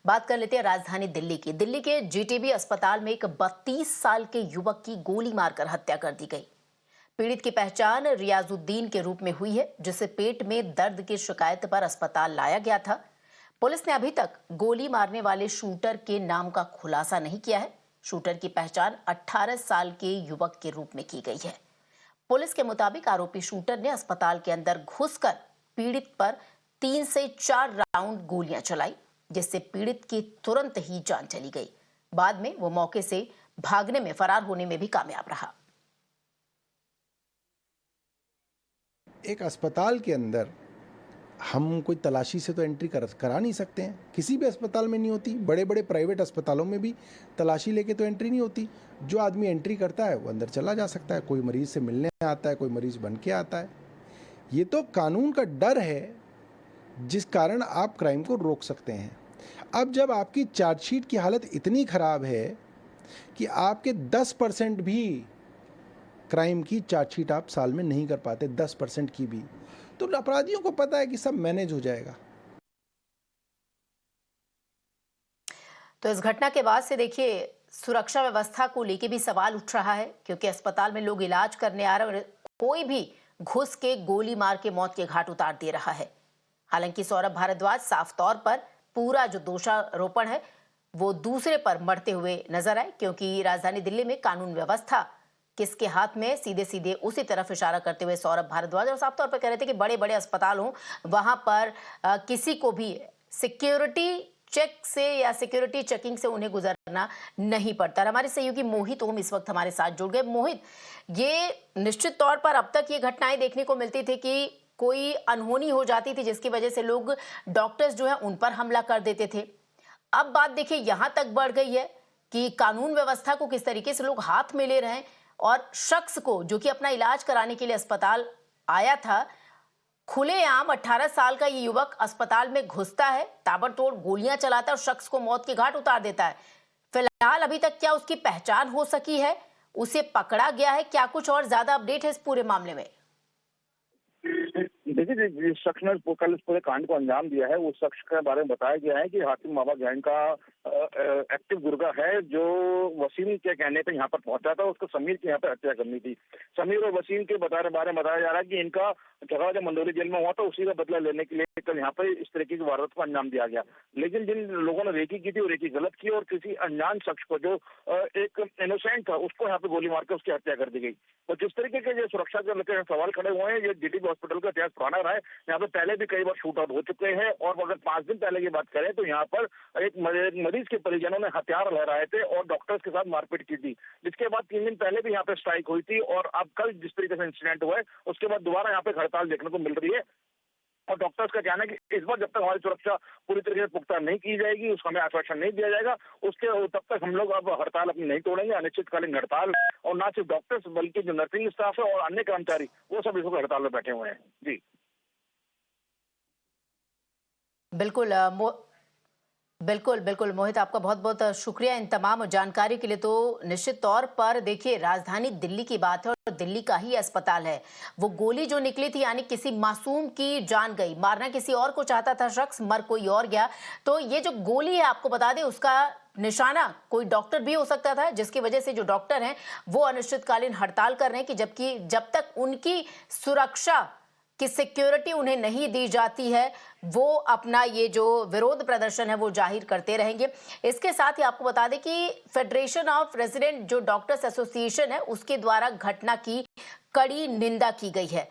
बात कर लेते हैं राजधानी दिल्ली की। दिल्ली के जीटीबी अस्पताल में एक 32 साल के युवक की गोली मारकर हत्या कर दी गई। पीड़ित की पहचान रियाजुद्दीन के रूप में हुई है, जिसे पेट में दर्द की शिकायत पर अस्पताल लाया गया था। पुलिस ने अभी तक गोली मारने वाले शूटर के नाम का खुलासा नहीं किया है। शूटर की पहचान 18 साल के युवक के रूप में की गई है। पुलिस के मुताबिक आरोपी शूटर ने अस्पताल के अंदर घुसकर पीड़ित पर 3 से 4 राउंड गोलियां चलाई, जिससे पीड़ित की तुरंत ही जान चली गई। बाद में वो मौके से भागने में, फरार होने में भी कामयाब रहा। एक अस्पताल के अंदर हम कोई तलाशी से तो एंट्री करा नहीं सकते हैं। किसी भी अस्पताल में नहीं होती। बड़े बड़े प्राइवेट अस्पतालों में भी तलाशी लेके तो एंट्री नहीं होती। जो आदमी एंट्री करता है वो अंदर चला जा सकता है। कोई मरीज से मिलने आता है, कोई मरीज बन के आता है। ये तो कानून का डर है जिस कारण आप क्राइम को रोक सकते हैं। अब जब आपकी चार्जशीट की हालत इतनी खराब है कि आपके 10% भी क्राइम की चार्जशीट आप साल में नहीं कर पाते, 10% की भी, तो अपराधियों को पता है कि सब मैनेज हो जाएगा। तो इस घटना के बाद से देखिए, सुरक्षा व्यवस्था को लेके भी सवाल उठ रहा है, क्योंकि अस्पताल में लोग इलाज करने आ रहे हैं और कोई भी घुस के गोली मार के मौत के घाट उतार दे रहा है। हालांकि सौरभ भारद्वाज साफ तौर पर पूरा जो दोषारोपण है वो दूसरे पर मढ़ते हुए नजर आए, क्योंकि राजधानी दिल्ली में कानून व्यवस्था किसके हाथ में, सीधे सीधे उसी तरफ इशारा करते हुए सौरभ भारद्वाज और साफ तौर पर कह रहे थे कि बड़े बड़े अस्पताल हों, वहां पर किसी को भी सिक्योरिटी चेक से या सिक्योरिटी चेकिंग से उन्हें गुजरना नहीं पड़ता। हमारे सहयोगी मोहित ओम इस वक्त हमारे साथ जुड़ गए। मोहित, ये निश्चित तौर पर अब तक ये घटनाएं देखने को मिलती थी कि कोई अनहोनी हो जाती थी जिसकी वजह से लोग, डॉक्टर्स जो है उन पर हमला कर देते थे। अब बात देखिए यहां तक बढ़ गई है कि कानून व्यवस्था को किस तरीके से लोग हाथ में ले रहे हैं और शख्स को, जो कि अपना इलाज कराने के लिए अस्पताल आया था, खुलेआम 18 साल का ये युवक अस्पताल में घुसता है, ताबड़तोड़ गोलियां चलाता है और शख्स को मौत के घाट उतार देता है। फिलहाल अभी तक क्या उसकी पहचान हो सकी है, उसे पकड़ा गया है, क्या कुछ और ज्यादा अपडेट है इस पूरे मामले में? देखिए, जिस शख्स ने कल इस पूरे कांड को अंजाम दिया है, उस शख्स के बारे में बताया गया है कि हातिम बाबा गैंग का एक्टिव गुर्गा है, जो वसीम के कहने पे यहाँ पर पहुंचा था। उसको समीर की यहाँ पे हत्या करनी थी। समीर और वसीम के बारे में बताया जा रहा है कि इनका झगड़ा जब मंदोली जेल में हुआ था, उसी का बदला लेने के लिए कल यहाँ पे इस तरीके की वारदात को अंजाम दिया गया। लेकिन जिन लोगों ने रेकी की थी वो रेकी गलत की और किसी अनजान शख्स को, जो एक इनोसेंट था, उसको यहाँ पे गोली मार के उसकी हत्या कर दी गई। और जिस तरीके के जो सुरक्षा के लेकर सवाल खड़े हुए हैं, ये जीटीबी हॉस्पिटल का इतिहास पुराना रहा है। यहाँ पे पहले भी कई बार शूट आउट हो चुके हैं और अगर 5 दिन पहले की बात करें तो यहाँ पर एक मरीज के परिजनों ने हथियार लहराए थे और डॉक्टर्स के साथ मारपीट की थी, जिसके बाद 3 दिन पहले भी यहाँ पे स्ट्राइक हुई थी। और अब कल जिस तरीके से इंसिडेंट हुआ है, उसके बाद दोबारा यहाँ पे हड़ताल देखने को मिल रही है। और डॉक्टर्स का कहना है कि इस बार जब तक हमारी सुरक्षा पूरी तरीके से पुख्ता नहीं की जाएगी, उसका हमें आश्वासन नहीं दिया जाएगा, उसके तब तक हम लोग अब हड़ताल अपनी नहीं तोड़ेंगे। अनिश्चितकालीन हड़ताल, और ना सिर्फ डॉक्टर्स बल्कि जो नर्सिंग स्टाफ है और अन्य कर्मचारी, वो सब इस वक्त हड़ताल में बैठे हुए हैं। जी बिल्कुल बिल्कुल बिल्कुल मोहित, आपका बहुत बहुत शुक्रिया इन तमाम जानकारी के लिए। तो निश्चित तौर पर देखिए, राजधानी दिल्ली की बात है और दिल्ली का ही अस्पताल है। वो गोली जो निकली थी, यानी किसी मासूम की जान गई, मारना किसी और को चाहता था शख्स, मर कोई और गया। तो ये जो गोली है, आपको बता दें, उसका निशाना कोई डॉक्टर भी हो सकता था, जिसकी वजह से जो डॉक्टर हैं वो अनिश्चितकालीन हड़ताल कर रहे हैं कि जब तक उनकी सुरक्षा कि सिक्योरिटी उन्हें नहीं दी जाती है, वो अपना ये जो विरोध प्रदर्शन है वो जाहिर करते रहेंगे। इसके साथ ही आपको बता दें कि फेडरेशन ऑफ रेजिडेंट जो डॉक्टर्स एसोसिएशन है, उसके द्वारा घटना की कड़ी निंदा की गई है।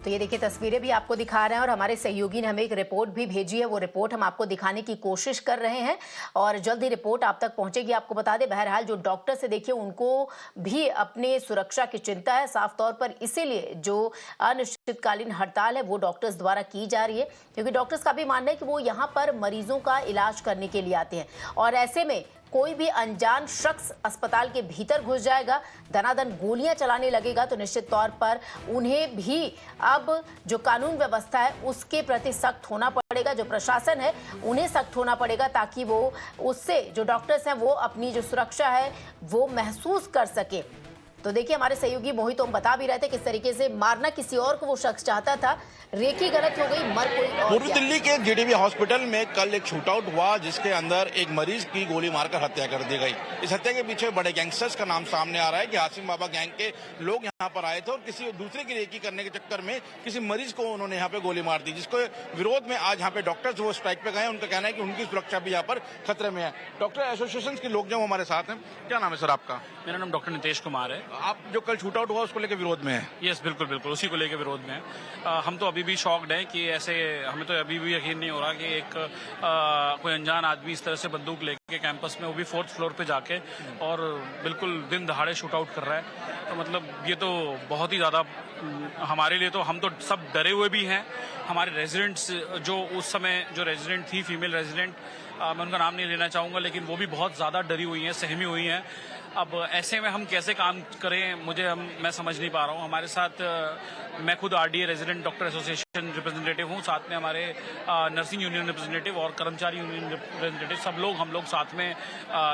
तो ये देखिए, तस्वीरें भी आपको दिखा रहे हैं और हमारे सहयोगी ने हमें एक रिपोर्ट भी भेजी है, वो रिपोर्ट हम आपको दिखाने की कोशिश कर रहे हैं। और जल्द ही रिपोर्ट आप तक पहुंचेगी। आपको बता दें, बहरहाल जो डॉक्टर से देखिए उनको भी अपने सुरक्षा की चिंता है साफ तौर पर, इसीलिए जो अनिश्चितकालीन हड़ताल है वो डॉक्टर्स द्वारा की जा रही है, क्योंकि डॉक्टर्स का भी मानना है कि वो यहाँ पर मरीजों का इलाज करने के लिए आते हैं और ऐसे में कोई भी अनजान शख्स अस्पताल के भीतर घुस जाएगा, दनादन गोलियां चलाने लगेगा, तो निश्चित तौर पर उन्हें भी अब जो कानून व्यवस्था है उसके प्रति सख्त होना पड़ेगा। जो प्रशासन है उन्हें सख्त होना पड़ेगा ताकि वो उससे जो डॉक्टर्स हैं वो अपनी जो सुरक्षा है वो महसूस कर सके। तो देखिए, हमारे सहयोगी मोहित ओम बता भी रहे थे किस तरीके से मारना किसी और को वो शख्स चाहता था, रेकी गलत हो गई, मर कोई और पूर्वी गया। दिल्ली के जीटीबी हॉस्पिटल में कल एक शूटआउट हुआ जिसके अंदर एक मरीज की गोली मारकर हत्या कर दी गई। इस हत्या के पीछे बड़े गैंगस्टर्स का नाम सामने आ रहा है कि हाशिम बाबा गैंग के लोग यहाँ पर आए थे और किसी दूसरे की रेकी करने के चक्कर में किसी मरीज को उन्होंने यहाँ पे गोली मार दी, जिसको विरोध में आज यहाँ पे डॉक्टर्स वो स्ट्राइक पे गए। उनका कहना है कि उनकी सुरक्षा भी यहाँ पर खतरे में है। डॉक्टर एसोसिएशन के लोग जो हमारे साथ हैं, क्या नाम है सर आपका? मेरा नाम डॉक्टर नितेश कुमार है। आप जो कल शूटआउट हुआ उसको लेकर विरोध में है? यस, बिल्कुल बिल्कुल उसी को लेकर विरोध में है। हम तो अभी भी शॉक्ड हैं कि ऐसे, हमें तो अभी भी यकीन नहीं हो रहा कि एक कोई अनजान आदमी इस तरह से बंदूक लेके कैंपस में, वो भी 4th फ्लोर पे जाके और बिल्कुल दिन दहाड़े शूट आउट कर रहा है। तो मतलब ये तो बहुत ही ज़्यादा हमारे लिए, तो हम तो सब डरे हुए भी हैं। हमारे रेजिडेंट्स जो उस समय जो रेजिडेंट थी, फीमेल रेजिडेंट, मैं उनका नाम नहीं लेना चाहूँगा, लेकिन वो भी बहुत ज़्यादा डरी हुई हैं, सहमी हुई हैं। अब ऐसे में हम कैसे काम करें, मैं समझ नहीं पा रहा हूँ। हमारे साथ मैं खुद RDA resident doctor association representative हूँ, साथ में हमारे नर्सिंग यूनियन रिप्रेजेंटेटिव और कर्मचारी यूनियन रिप्रेजेंटेटिव, सब लोग हम लोग साथ में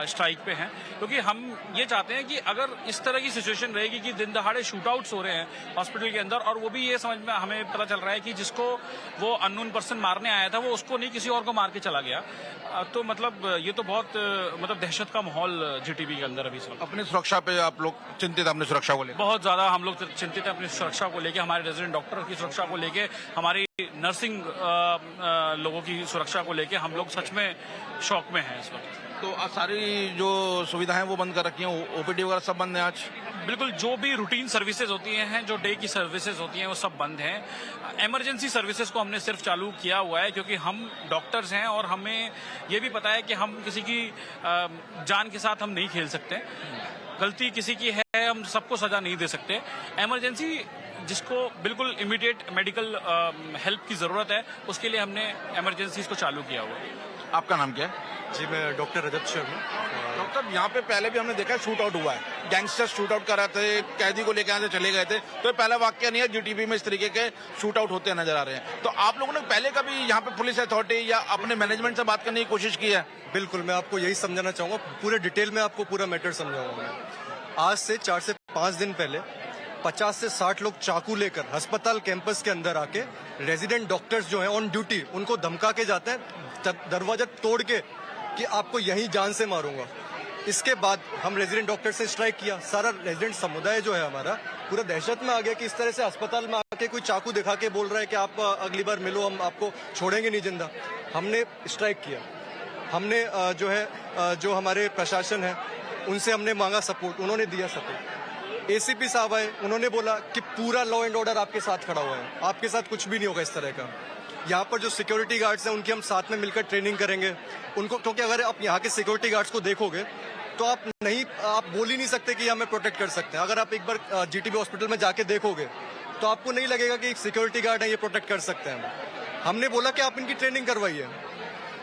स्ट्राइक पे हैं, क्योंकि हम ये चाहते हैं कि अगर इस तरह की सिचुएशन रहेगी कि दिन दहाड़े शूटआउट्स हो रहे हैं हॉस्पिटल के अंदर, और वो भी ये समझ में हमें पता चल रहा है कि जिसको वो अननोन पर्सन मारने आया था वो उसको नहीं किसी और को मार के चला गया, तो मतलब ये तो बहुत मतलब दहशत का माहौल जीटीबी के अंदर अभी। अपनी सुरक्षा पे आप लोग चिंतित हैं? अपनी सुरक्षा को लेकर बहुत ज्यादा हम लोग चिंतित हैं, अपनी सुरक्षा को लेके, हमारे रेजिडेंट डॉक्टर की सुरक्षा को लेके, हमारी नर्सिंग लोगों की सुरक्षा को लेके हम लोग सच में शॉक में हैं इस वक्त। तो सारी जो सुविधाएं वो बंद कर रखी हैं, ओपीडी वगैरह सब बंद है आज? बिल्कुल, जो भी रूटीन सर्विसेज होती हैं, जो डे की सर्विसेज होती हैं, वो सब बंद हैं। इमरजेंसी सर्विसेज को हमने सिर्फ चालू किया हुआ है क्योंकि हम डॉक्टर्स हैं और हमें ये भी पता है कि हम किसी की जान के साथ हम नहीं खेल सकते। गलती किसी की है, हम सबको सजा नहीं दे सकते। इमरजेंसी जिसको बिल्कुल इमीडिएट मेडिकल हेल्प की जरूरत है, उसके लिए हमने इमरजेंसीज को चालू किया हुआ है। आपका नाम क्या है? जी, मैं डॉक्टर रजत शर्मा। डॉक्टर, यहाँ पे पहले भी हमने देखा शूट आउट हुआ है, गैंगस्टर्स शूट आउट कर रहे थे, कैदी को लेकर यहाँ से चले गए थे, तो ये पहला वाक्य नहीं है जीटीबी में इस तरीके के शूट आउट होते नजर आ रहे हैं। तो आप लोगों ने पहले कभी यहाँ पे पुलिस अथॉरिटी या अपने मैनेजमेंट से बात करने की कोशिश की है? बिल्कुल, मैं आपको यही समझाना चाहूंगा, पूरे डिटेल में आपको पूरा मैटर समझाऊंगा मैं। आज से 4 से 5 दिन पहले 50 से 60 लोग चाकू लेकर अस्पताल कैंपस के अंदर आके रेजिडेंट डॉक्टर्स जो हैं ऑन ड्यूटी, उनको धमका के जाते हैं, दरवाजा तोड़ के कि आपको यहीं जान से मारूंगा। इसके बाद हम रेजिडेंट डॉक्टर से स्ट्राइक किया। सारा रेजिडेंट समुदाय जो है हमारा पूरा दहशत में आ गया कि इस तरह से अस्पताल में आके कोई चाकू दिखा के बोल रहा है कि आप अगली बार मिलो, हम आपको छोड़ेंगे नहीं जिंदा। हमने स्ट्राइक किया। हमने जो हमारे प्रशासन है उनसे हमने मांगा सपोर्ट, उन्होंने दिया सपोर्ट। एसीपी साहब आए, उन्होंने बोला कि पूरा लॉ एंड ऑर्डर आपके साथ खड़ा हुआ है, आपके साथ कुछ भी नहीं होगा इस तरह का। यहाँ पर जो सिक्योरिटी गार्ड्स हैं उनकी हम साथ में मिलकर ट्रेनिंग करेंगे उनको, क्योंकि अगर आप यहाँ के सिक्योरिटी गार्ड्स को देखोगे तो आप बोल ही नहीं सकते कि हमें प्रोटेक्ट कर सकते हैं। अगर आप एक बार जीटीबी हॉस्पिटल में जाके देखोगे तो आपको नहीं लगेगा कि एक सिक्योरिटी गार्ड है ये प्रोटेक्ट कर सकते हैं। हमने बोला कि आप इनकी ट्रेनिंग करवाइए,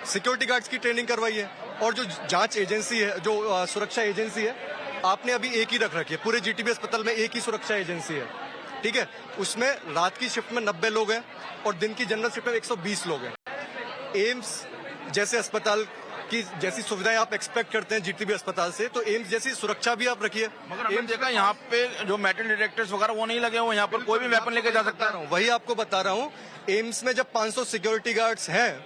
सिक्योरिटी गार्ड्स की ट्रेनिंग करवाइए, और जो जांच एजेंसी है, जो सुरक्षा एजेंसी है, आपने अभी एक ही रख रखी है। पूरे जीटीबी अस्पताल में एक ही सुरक्षा एजेंसी है, ठीक है। उसमें रात की शिफ्ट में 90 लोग हैं और दिन की जनरल शिफ्ट में 120 लोग हैं। एम्स जैसे अस्पताल की जैसी सुविधाएं आप एक्सपेक्ट करते हैं जीटीबी अस्पताल से, तो एम्स जैसी सुरक्षा भी आप रखिए। मगर हमने देखा यहाँ पे जो मेटल डिटेक्टर्स वगैरह वो नहीं लगे हुए, यहाँ पर कोई भी वेपन लेके जा सकता है। वही आपको बता रहा हूँ, एम्स में जब 500 सिक्योरिटी गार्ड्स हैं,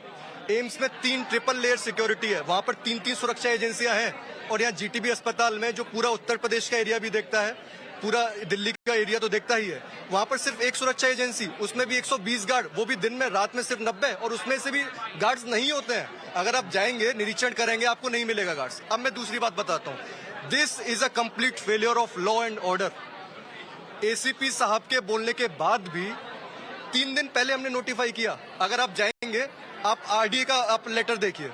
एम्स में 3 ट्रिपल लेयर सिक्योरिटी है, वहां पर 3 सुरक्षा एजेंसियां हैं। और यहाँ जीटीबी अस्पताल में जो पूरा उत्तर प्रदेश का एरिया भी देखता है, पूरा दिल्ली का एरिया तो देखता ही है, वहां पर सिर्फ एक सुरक्षा एजेंसी, उसमें भी 120 गार्ड, वो भी दिन में, रात में सिर्फ 90, और उसमें से भी गार्ड्स नहीं होते हैं। अगर आप जाएंगे निरीक्षण करेंगे आपको नहीं मिलेगा गार्ड्स। अब मैं दूसरी बात बताता हूँ, this is a complete failure of law and order. ACP साहब के बोलने के बाद भी 3 दिन पहले हमने नोटिफाई किया। अगर आप जाएंगे, आप आरडीए का आप लेटर देखिए,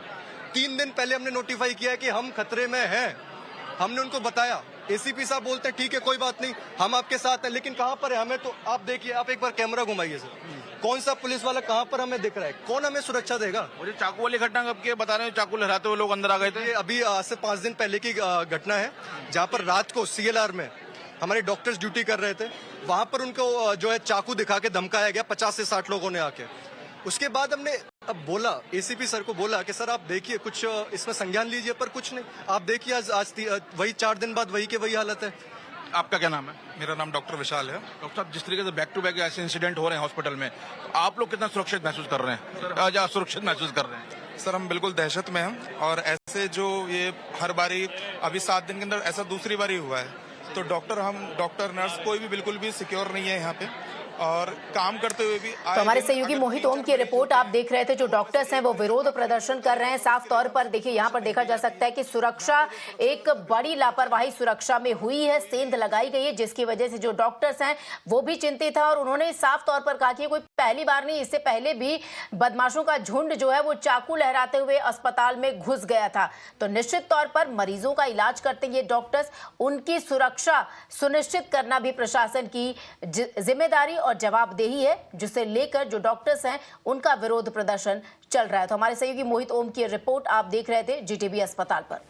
3 दिन पहले हमने नोटिफाई किया है कि हम खतरे में हैं। हमने उनको बताया, एसीपी साहब बोलते हैं ठीक है कोई बात नहीं, हम आपके साथ हैं, लेकिन कहाँ पर है हमें तो आप देखिए, आप एक बार कैमरा घुमाइए सर, कौन सा पुलिस वाला कहाँ पर हमें दिख रहा है, कौन हमें सुरक्षा देगा? मुझे चाकू वाली घटना कब की बता रहे हैं? चाकू लहराते हुए लोग अंदर आ गए थे। ये अभी आज से 5 दिन पहले की घटना है, जहाँ पर रात को सीएलआर में हमारे डॉक्टर्स ड्यूटी कर रहे थे, वहां पर उनको जो है चाकू दिखा के धमकाया गया 50 से 60 लोगों ने आके। उसके बाद हमने अब बोला, एसीपी सर को बोला कि सर आप देखिए कुछ इसमें संज्ञान लीजिए, पर कुछ नहीं। आप देखिए आज वही 4 दिन बाद वही के वही हालत है। आपका क्या नाम है? मेरा नाम डॉक्टर विशाल है। डॉक्टर साहब, जिस तरीके से बैक टू बैक ऐसे इंसिडेंट हो रहे हैं हॉस्पिटल में, तो आप लोग कितना सुरक्षित महसूस कर रहे हैं, या सुरक्षित महसूस कर रहे हैं? सर हम बिल्कुल दहशत में हैं, और ऐसे जो ये हर बारी अभी 7 दिन के अंदर ऐसा दूसरी बारी हुआ है, तो डॉक्टर नर्स कोई भी बिल्कुल भी सिक्योर नहीं है यहाँ पे, और काम करते हुए भी तो हमारे सहयोगी मोहित ओम की रिपोर्ट आप देख रहे थे। जो डॉक्टर्स हैं वो विरोध प्रदर्शन कर रहे हैं। साफ तौर पर देखिए, यहाँ पर देखा जा सकता है कि सुरक्षा, एक बड़ी लापरवाही सुरक्षा में हुई है, सेंध लगाई गई है, जिसकी वजह से जो डॉक्टर्स हैं वो भी चिंतित है। और उन्होंने साफ तौर पर कहा कि कोई पहली बार नहीं, इससे पहले भी बदमाशों का झुंड जो है वो चाकू लहराते हुए अस्पताल में घुस गया था। तो निश्चित तौर पर मरीजों का इलाज करते ये डॉक्टर्स, उनकी सुरक्षा सुनिश्चित करना भी प्रशासन की जिम्मेदारी और जवाबदेही है, जिसे लेकर जो डॉक्टर्स हैं उनका विरोध प्रदर्शन चल रहा है। तो हमारे सहयोगी मोहित ओम की रिपोर्ट आप देख रहे थे जीटीबी अस्पताल पर।